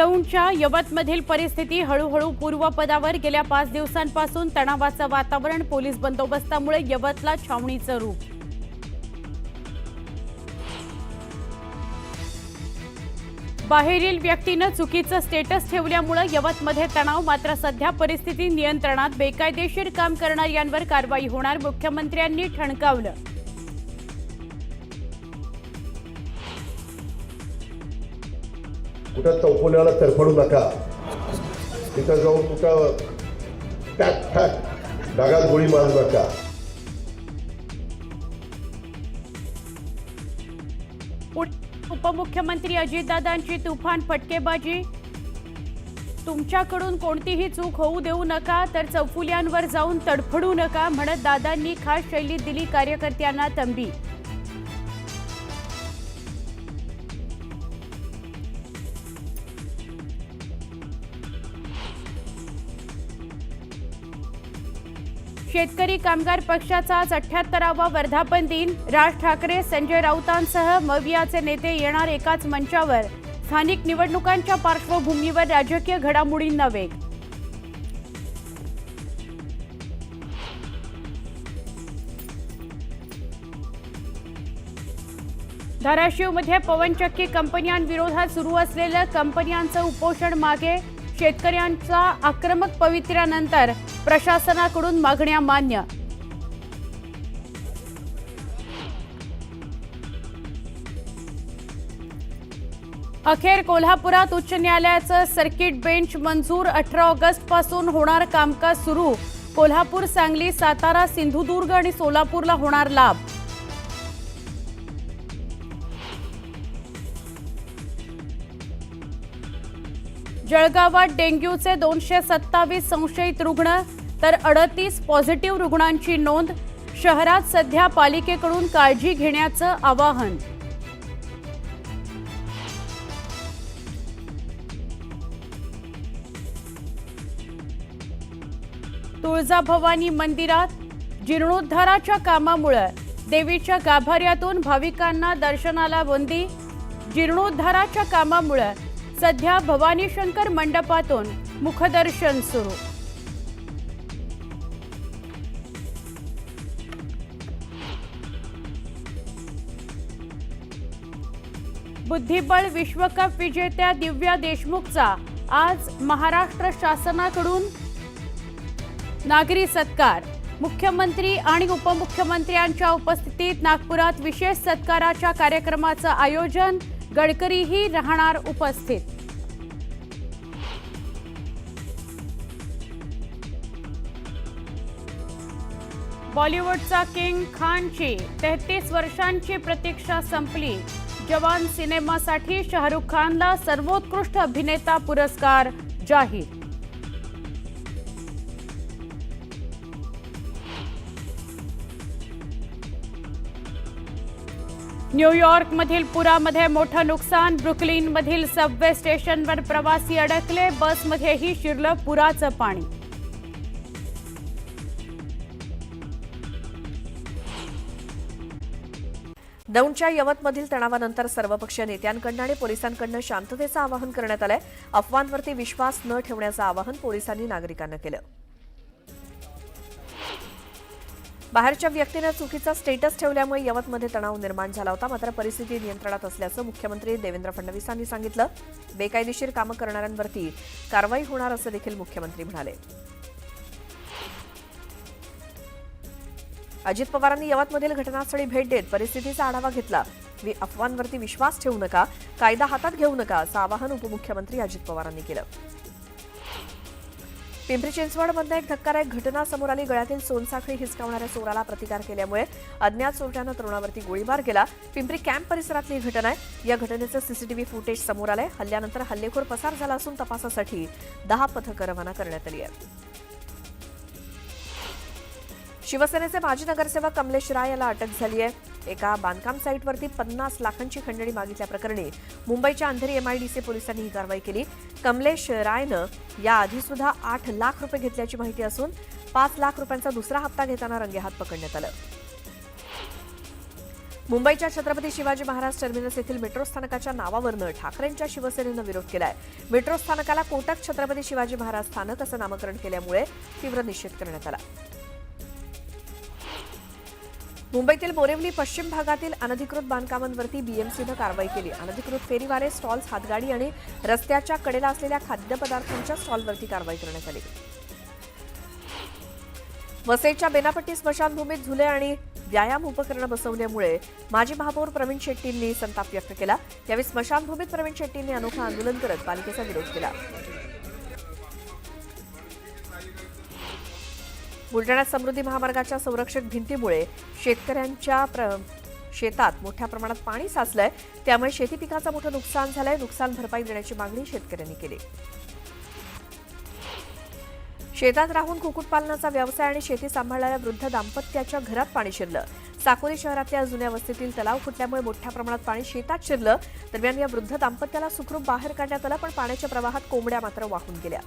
दौंडच्या यवतमधील परिस्थिती हळूहळू पूर्वपदावर गेल्या 5 दिवसांपासून तणावाचं वातावरण पोलीस बंदोबस्तामुळे यवतला छावणीचं रूप बाहेरील व्यक्तीनं चुकीचं स्टेटस ठेवल्यामुळे यवतमध्ये तणाव मात्र सध्या परिस्थिती नियंत्रणात बेकायदेशीर काम करणाऱ्यांवर कारवाई होणार मुख्यमंत्र्यांनी ठणकावलं कुठं चौकोनाला तरफडू नका तिथं जाऊन कुठं टॅक टॅक डागात गोळी मारू नका उपमुख्यमंत्री अजितदादांची तुफान फटकेबाजी तुमच्याकडून कोणतीही चूक होऊ देऊ नका तर चौफुल्यांवर जाऊन तडफडू नका म्हणत दादांनी खास शैलीत दिली कार्यकर्त्यांना तंबी शेतकरी कामगार पक्षाचा आज 78वा वर्धापन दिन राज ठाकरे संजय राऊतांसह मवियाचे नेते येणार एकाच मंचावर स्थानिक निवडणुकांच्या पार्श्वभूमीवर राजकीय घडामोडींना वेग धाराशिवमध्ये पवनचक्की कंपन्यांविरोधात सुरू असलेलं कंपन्यांचं उपोषण मागे शेतकऱ्यांचा आक्रमक पवित्र्यानंतर प्रशासनाकडून मागण्या मान्य अखेर कोल्हापुरात उच्च न्यायालयाचं सर्किट बेंच मंजूर 18 ऑगस्ट पासून होणार कामकाज सुरू कोल्हापूर सांगली सातारा सिंधुदुर्ग आणि सोलापूरला होणार लाभ जळगावात डेंग्यूचे 227 संशयित रुग्ण तर 38 पॉझिटिव्ह रुग्णांची नोंद शहरात सध्या पालिकेकडून काळजी घेण्याचं आवाहन तुळजाभवानी मंदिरात जीर्णोद्धाराच्या कामामुळे देवीच्या गाभाऱ्यातून भाविकांना दर्शनाला बंदी जीर्णोद्धाराच्या कामामुळे सध्या भवानी शंकर मंडपातून मुखदर्शन सुरू बुद्धिबळ विश्वकप विजेत्या दिव्या देशमुखचा आज महाराष्ट्र शासनाकडून नागरी सत्कार मुख्यमंत्री आणि उपमुख्यमंत्र्यांच्या उपस्थितीत नागपुरात विशेष सत्काराच्या कार्यक्रमाचं आयोजन गडकरीही राहणार उपस्थित बॉलिवूडचा किंग खानची 33 वर्षांची प्रतीक्षा संपली जवान सिनेमासाठी शाहरुख खानला सर्वोत्कृष्ट अभिनेता पुरस्कार जाहीर न्यूयॉर्कमधील पुरामध्ये मोठं नुकसान ब्रुकलिनमधील सबवे स्टेशनवर प्रवासी अडकले बसमध्येही शिरलं पुराचं पाणी दौंडच्या यवतमधील तणावानंतर सर्वपक्षीय नेत्यांकडून आणि पोलिसांकडून शांततेचं आवाहन करण्यात आलंय अफवांवरती विश्वास न ठेवण्याचं आवाहन पोलिसांनी नागरिकांना केलं बाहेरच्या व्यक्तीने चुकीचा स्टेटस ठेवल्यामुळे यवतमध्ये तणाव निर्माण झाला होता मात्र परिस्थिती नियंत्रणात असल्याचं मुख्यमंत्री देवेंद्र फडणवीस यांनी सांगितलं बेकायदेशीर कामं करणाऱ्यांवरती कारवाई होणार असं देखील मुख्यमंत्री म्हणाले अजित पवारांनी यवतमधील घटनास्थळी भेट देत परिस्थितीचा आढावा घेतला अफवांवरती विश्वास ठेवू नका कायदा हातात घेऊ नका असं आवाहन उपमुख्यमंत्री अजित पवारांनी केलं पिंपरी चिंचवडमध्ये एक धक्कादायक घटना समोर आली गळ्यातील सोनसाखळी हिसकावणाऱ्या चोराला प्रतिकार केल्यामुळे अज्ञात चोरट्यानं तरुणावरती गोळीबार केला पिंपरी कॅम्प परिसरातली घटना आहे या घटनेचं सीसीटीव्ही फुटेज समोर आलंय हल्ल्यानंतर हल्लेखोर पसार झाला असून तपासासाठी 10 पथकं रवाना करण्यात आली आहेत शिवसेनेचे माजी नगरसेवक कमलेश राय याला अटक झाली आहे एका बांधकाम साईटवरती 50 लाखांची खंडणी मागितल्याप्रकरणी मुंबईच्या अंधेरी एमआयडीसी पोलिसांनी ही कारवाई केली कमलेश रायनं याआधी सुद्धा 8 लाख रुपये घेतल्याची माहिती असून 5 लाख रुपयांचा दुसरा हप्ता घेताना रंगेहात पकडण्यात आलं मुंबईच्या छत्रपती शिवाजी महाराज टर्मिनस येथील मेट्रो स्थानकाच्या नावावरनं ठाकरेंच्या शिवसेनेनं विरोध केलाय. मेट्रो स्थानकाला कोटक छत्रपती शिवाजी महाराज स्थानक असं नामकरण केल्यामुळे तीव्र निषेध करण्यात आला. मुंबईतील बोरिवली पश्चिम भागातील अनधिकृत बांधकामांवरती बीएमसीनं कारवाई केली. अनधिकृत फेरीवाले, स्टॉल्स, हातगाडी आणि रस्त्याच्या कडेला असलेल्या खाद्यपदार्थांच्या स्टॉलवरती कारवाई करण्यात आली. वसईच्या बेनापट्टी स्मशानभूमीत झुले आणि व्यायाम उपकरणं बसवल्यामुळे माजी महापौर प्रवीण शेट्टींनी संताप व्यक्त केला. यावेळी स्मशानभूमीत प्रवीण शेट्टींनी अनोखं आंदोलन करत पालिकेचा विरोध केला. बुलढाण्यात समृद्धी महामार्गाच्या संरक्षक भिंतीमुळे शेतकऱ्यांच्या शेतात मोठ्या प्रमाणात पाणी साचलंय. त्यामुळे शेती पिकाचं मोठं नुकसान झालंय. नुकसान भरपाई देण्याची मागणी शेतकऱ्यांनी केली. शेतात राहून कुक्कुटपालनाचा व्यवसाय आणि शेती सांभाळणाऱ्या वृद्ध दाम्पत्याच्या घरात पाणी शिरलं. साकोली शहरातल्या जुन्या वस्तीतील तलाव फुटल्यामुळे मोठ्या प्रमाणात पाणी शेतात शिरलं. दरम्यान या वृद्ध दाम्पत्याला सुखरूप बाहेर काढण्यात आलं, पण पाण्याच्या प्रवाहात कोंबड्या मात्र वाहून गेल्या.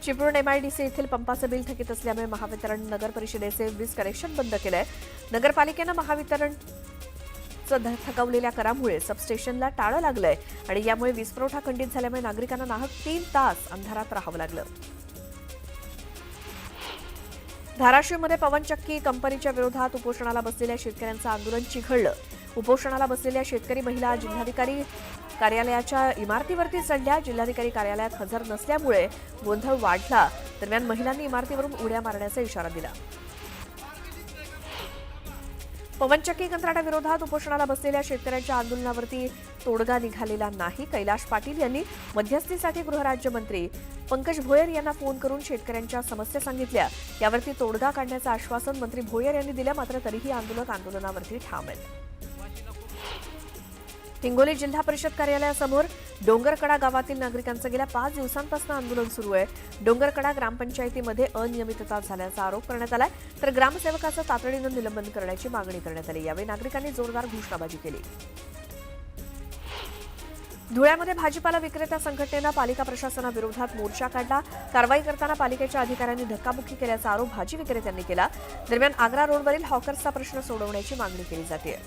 चिपळूण एमआयडीसी येथील पंपाचं बिल थकीत असल्यामुळे महावितरण नगर परिषदेचे वीज कनेक्शन बंद केलंय. नगरपालिकेनं महावितरणचं थकवलेल्या करामुळे सबस्टेशनला टाळं लागलंय आणि यामुळे वीज पुरवठा खंडित झाल्यामुळे नागरिकांना नाहक 3 तास अंधारात राहावं लागलं. धाराशिवमध्ये पवनचक्की कंपनीच्या विरोधात उपोषणाला बसलेल्या शेतकऱ्यांचं आंदोलन चिघळलं. उपोषणाला बसलेल्या शेतकरी महिला जिल्हाधिकारी कार्यालयाच्या इमारतीवरती चढल्या. जिल्हाधिकारी कार्यालयात हजर नसल्यामुळे गोंधळ वाढला. दरम्यान महिलांनी इमारतीवरून उड्या मारण्याचा इशारा दिला. पवनचक्की कंत्राटाविरोधात उपोषणाला बसलेल्या शेतकऱ्यांच्या आंदोलनावरती तोडगा निघालेला नाही. कैलाश पाटील यांनी मध्यस्थीसाठी गृहराज्यमंत्री पंकज भोयर यांना फोन करून शेतकऱ्यांच्या समस्या सांगितल्या. यावरती तोडगा काढण्याचं आश्वासन मंत्री भोयर यांनी दिलं. मात्र तरीही आंदोलक आंदोलनावरती ठाम आहेत. हिंगोली जिल्हा परिषद कार्यालयासमोर डोंगरकडा गावातील नागरिकांचं गेल्या 5 दिवसांपासून आंदोलन सुरू आहे. डोंगरकडा ग्रामपंचायतीमध्ये अनियमितता झाल्याचा आरोप करण्यात आलाय, तर ग्रामसेवकाचं तातडीनं निलंबन करण्याची मागणी करण्यात आली. यावेळी नागरिकांनी जोरदार घोषणाबाजी केली. धुळ्यामध्ये भाजीपाला विक्रेता संघटनेनं पालिका प्रशासनाविरोधात मोर्चा काढला. कारवाई करताना पालिकेच्या अधिकाऱ्यांनी धक्काबुक्की केल्याचा आरोप भाजी विक्रेत्यांनी केला. दरम्यान आग्रा रोडवरील हॉकर्सचा प्रश्न सोडवण्याची मागणी केली जाते.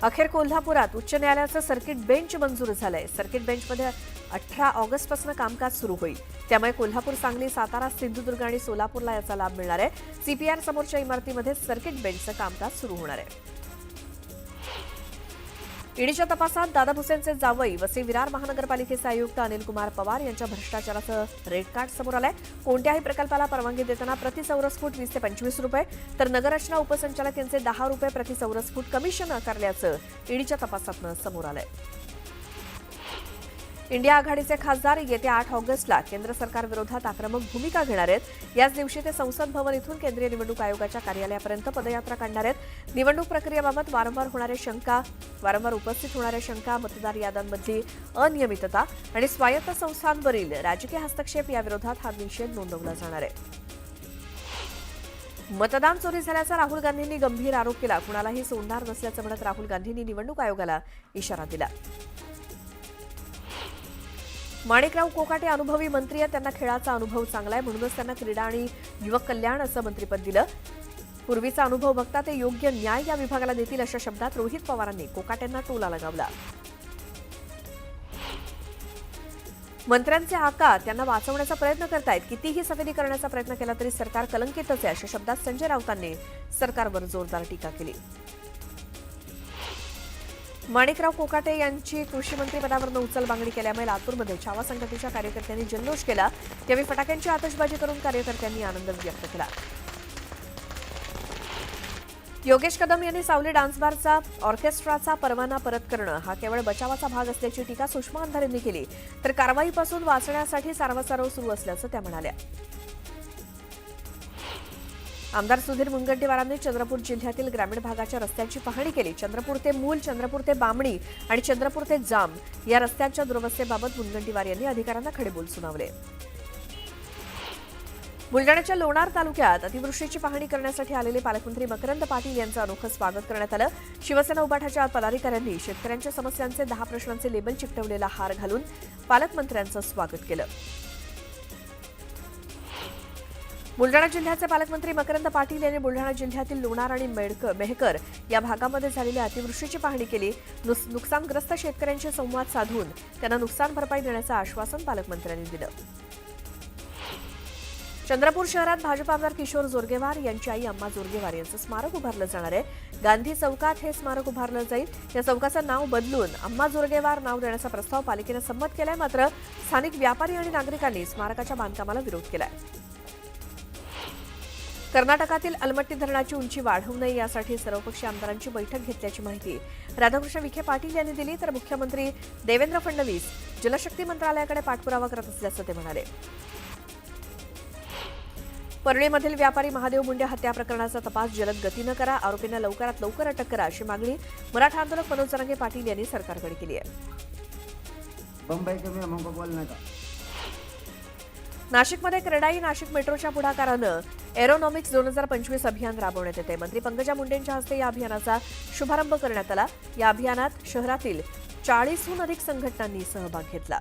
अखेर कोल्हापुरात उच्च न्यायालयाचं सर्किट बेंच मंजूर झालंय. सर्किट बेंचमध्ये 18 ऑगस्टपासून कामकाज सुरू होईल. त्यामुळे कोल्हापूर, सांगली, सातारा, सिंधुदुर्ग आणि सोलापूरला याचा लाभ मिळणार आहे. सीपीआर समोरच्या इमारतीमध्ये सर्किट बेंचचं कामकाज सुरू होणार आहे. ईडीच्या तपासात दादा भुसेंचे जावई वसई विरार महानगरपालिकेचे आयुक्त अनिल कुमार पवार यांच्या भ्रष्टाचाराचं रेड कार्ड समोर आलंय. कोणत्याही प्रकल्पाला परवानगी देताना प्रति चौरस फूट 20 ते 25 रुपये तर नगररचना उपसंचालक यांचे 10 रुपये प्रति चौरस फूट कमिशन आकारल्याचं ईडीच्या तपासातनं समोर आलंय. इंडिया आघाडीचे खासदार येत्या 8 ऑगस्टला केंद्र सरकारविरोधात आक्रमक भूमिका घेणार आहेत. याच दिवशी ते संसद भवन इथून केंद्रीय निवडणूक आयोगाच्या कार्यालयापर्यंत पदयात्रा काढणार आहेत. निवडणूक प्रक्रियेबाबत वारंवार उपस्थित होणाऱ्या शंका, मतदार याद्यांमधली अनियमितता आणि स्वायत्त संस्थांवरील राजकीय हस्तक्षेप याविरोधात हा निषेध नोंदवला जाणार आहे. मतदान चोरी झाल्याचा राहुल गांधींनी गंभीर आरोप केला. कुणालाही सोडणार नसल्याचं म्हणत राहुल गांधींनी निवडणूक आयोगाला इशारा दिला. माणिकराव कोकाटे अनुभवी मंत्री आहेत. त्यांना खेळाचा अनुभव चांगला आहे, म्हणूनच त्यांना क्रीडा आणि युवक कल्याण असं मंत्रिपद दिलं. पूर्वीचा अनुभव बघता ते योग्य न्याय या विभागाला देतील अशा शब्दात रोहित पवारांनी कोकाटेंना टोला लगावला. मंत्र्यांचे आका त्यांना वाचवण्याचा प्रयत्न करतायत. कितीही सफेदी करण्याचा प्रयत्न केला तरी सरकार कलंकितच आहे अशा शब्दात संजय राऊतांनी सरकारवर जोरदार टीका केली. माणिकराव कोकाटे यांची कृषी मंत्री पदावरून उचलबांगडी केल्यामुळे लातूरमध्ये छावा संघटनेच्या कार्यकर्त्यांनी जल्लोष केला. यावेळी फटाक्यांची आतषबाजी करून कार्यकर्त्यांनी आनंद व्यक्त केला. योगेश कदम यांनी सावली डान्स बारचा ऑर्केस्ट्राचा परवाना परत करणं हा केवळ बचावाचा भाग असल्याची टीका सुषमा अंधारे यांनी केली. तर कारवाईपासून वाचण्यासाठी सारवासारव सुरू असल्याचं त्या म्हणाल्या. आमदार सुधीर मुनगंटीवारांनी चंद्रपूर जिल्ह्यातील ग्रामीण भागाच्या रस्त्यांची पाहणी केली. चंद्रपूर ते मूल, चंद्रपूर ते बामणी आणि चंद्रपूर ते जाम या रस्त्यांच्या दुरवस्थेबाबत मुनगंटीवार यांनी अधिकाऱ्यांना खडेबोल सुनावले. बुलढाण्याच्या लोणार तालुक्यात अतिवृष्टीची पाहणी करण्यासाठी आलेले पालकमंत्री मकरंद पाटील यांचं अनोखं स्वागत करण्यात आलं. शिवसेना उभाठाच्या पदाधिकाऱ्यांनी शेतकऱ्यांच्या समस्यांचे 10 प्रश्नांचे लेबल चिकटवलेला हार घालून पालकमंत्र्यांचं स्वागत केलं. बुलढाणा जिल्ह्याचे पालकमंत्री मकरंद पाटील यांनी बुलढाणा जिल्ह्यातील लोणार आणि मेहकर या भागामध्ये झालेल्या अतिवृष्टीची पाहणी केली. नुकसानग्रस्त शेतकऱ्यांशी संवाद साधून त्यांना नुकसान भरपाई देण्याचं आश्वासन पालकमंत्र्यांनी दिलं. चंद्रपूर शहरात भाजप आमदार किशोर जोरगेवार यांची आई अम्मा जोरगेवार यांचं स्मारक उभारलं जाणार आहे. गांधी चौकात हे स्मारक उभारलं जाईल. या चौकाचं नाव बदलून अम्मा जोरगेवार नाव देण्याचा प्रस्ताव पालिकेनं संमत केलाय. मात्र स्थानिक व्यापारी आणि नागरिकांनी स्मारकाच्या बांधकामाला विरोध केलाय. कर्नाटकातील अलमट्टी धरणाची उंची वाढवू नये यासाठी सर्वपक्षीय आमदारांची बैठक घेतल्याची माहिती राधाकृष्ण विखे पाटील यांनी दिली. तर मुख्यमंत्री देवेंद्र फडणवीस जलशक्ती मंत्रालयाकडे पाठपुरावा करत असल्याचं ते म्हणाले. परळीमधील व्यापारी महादेव मुंडे हत्या प्रकरणाचा तपास जलद गतीनं करा, आरोपींना लवकरात लवकर अटक करा अशी मागणी मराठा आंदोलक मनोज जरांगे पाटील यांनी सरकारकडे केली आहे. बंबई के में हमको बोलने का. नाशिकमध्ये क्रेडाई नाशिक मेट्रोच्या पुढाकारानं एरोनॉमिक्स 2025 अभियान राबवण्यात येते. मंत्री पंकजा मुंडेंच्या हस्ते या अभियानाचा शुभारंभ करण्यात आला. या अभियानात शहरातील 40हून अधिक संघटनांनी सहभाग घेतला.